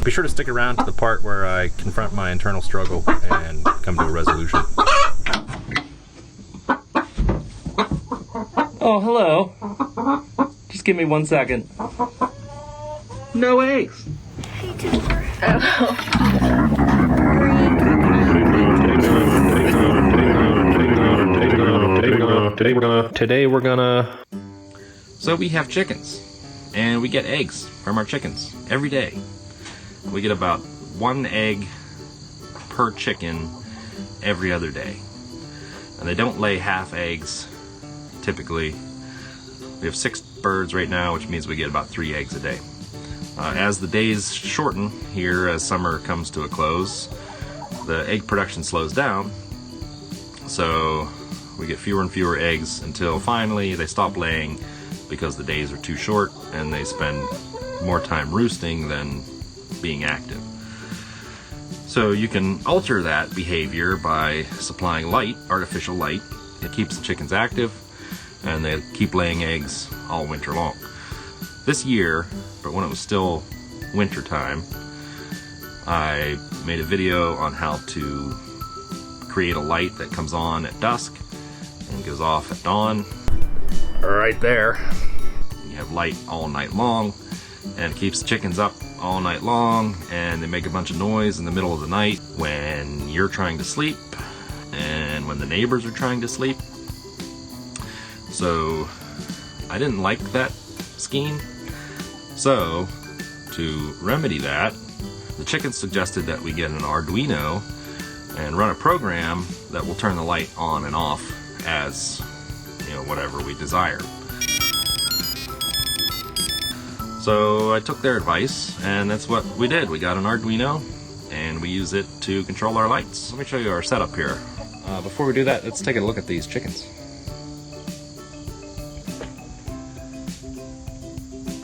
Be sure to stick around to the part where I confront my internal struggle and come to a resolution. Oh, hello. Just give me 1 second. No eggs. Hey, Timber. Today we're gonna. So we have chickens, and we get eggs from our chickens every day. We get about 1 egg per chicken every other day, and they don't lay half eggs. Typically, we have 6 birds right now, which means we get about 3 eggs a day. As the days shorten here, as summer comes to a close, the egg production slows down, so we get fewer and fewer eggs until finally they stop laying because the days are too short and they spend more time roosting than being active. So you can alter that behavior by supplying light, artificial light. It keeps the chickens active and they keep laying eggs all winter long. This year, but when it was still winter time, I made a video on how to create a light that comes on at dusk and goes off at dawn. Right there. You have light all night long, and it keeps the chickens up all night long, and they make a bunch of noise in the middle of the night when you're trying to sleep and when the neighbors are trying to sleep. So I didn't like that scheme. So to remedy that, the chickens suggested that we get an Arduino and run a program that will turn the light on and off as, whatever we desire. So I took their advice, and that's what we did. We got an Arduino and we use it to control our lights. Let me show you our setup here. Before we do that, let's take a look at these chickens.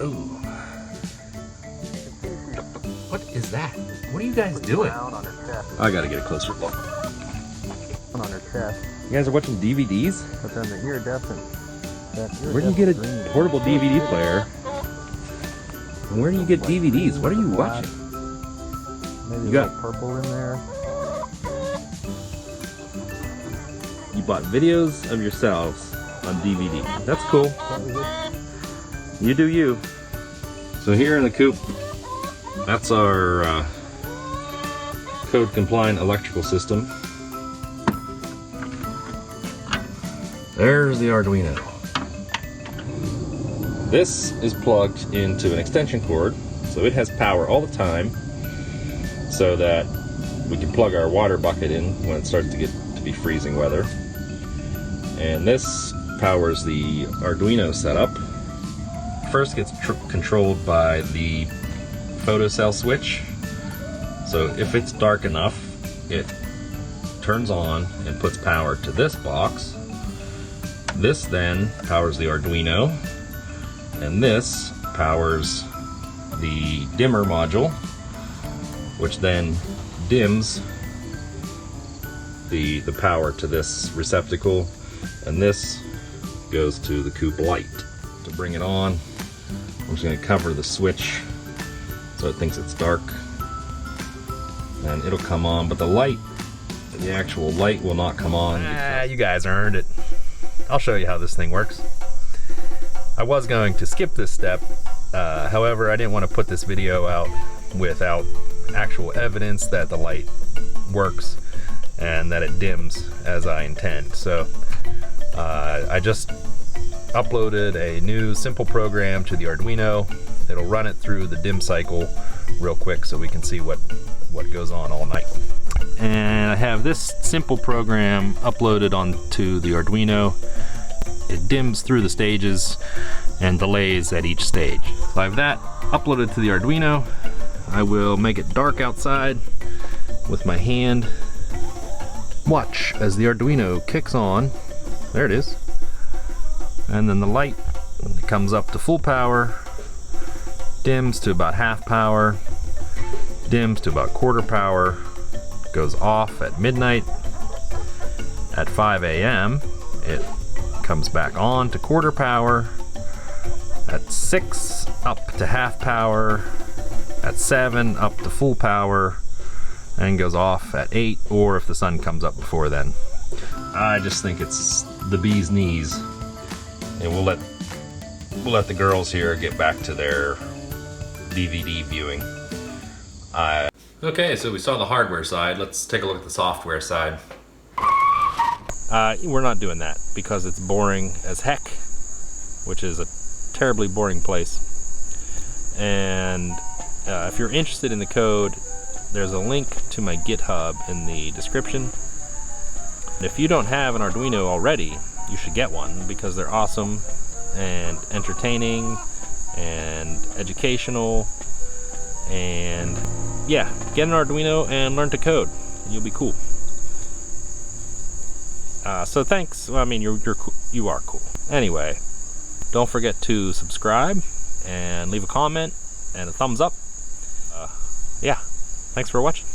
Ooh. What is that? What are you guys doing? I gotta get a closer look. On her chest. You guys are watching DVDs? But then the iridescent. Where do you get a portable DVD player? And where do you get DVDs? What are you watching? Maybe You a got- little purple in there. You bought videos of yourselves on DVD. That's cool. You do you. So here in the coop, that's our code compliant electrical system. There's the Arduino. This is plugged into an extension cord, so it has power all the time, so that we can plug our water bucket in when it starts to get to be freezing weather. And this powers the Arduino setup. First gets controlled by the photocell switch. So if it's dark enough, it turns on and puts power to this box. This then powers the Arduino, and this powers the dimmer module, which then dims the power to this receptacle, and this goes to the coop light. To bring it on, I'm just going to cover the switch so it thinks it's dark, and it'll come on, but the actual light will not come on. You guys earned it. I'll show you how this thing works. I was going to skip this step, however I didn't want to put this video out without actual evidence that the light works and that it dims as I intend. So I just uploaded a new simple program to the Arduino. It'll run it through the dim cycle real quick so we can see what goes on all night. And I have this simple program uploaded onto the Arduino. It dims through the stages and delays at each stage. So I have that uploaded to the Arduino. I will make it dark outside with my hand. Watch as the Arduino kicks on. There it is. And then the light comes up to full power, dims to about half power, dims to about quarter power, goes off at midnight. At 5 a.m. it comes back on to quarter power. At 6 up to half power, at 7 up to full power and goes off at 8, or if the sun comes up before then. I just think it's the bee's knees, and we'll let the girls here get back to their DVD viewing. Okay, so we saw the hardware side. Let's take a look at the software side. We're not doing that because it's boring as heck, which is a terribly boring place. And if you're interested in the code, there's a link to my GitHub in the description. And if you don't have an Arduino already, you should get one because they're awesome and entertaining and educational. And yeah, get an Arduino and learn to code, and you'll be cool. So thanks. Well, I mean, you are cool. Anyway, don't forget to subscribe and leave a comment and a thumbs up. Yeah, thanks for watching.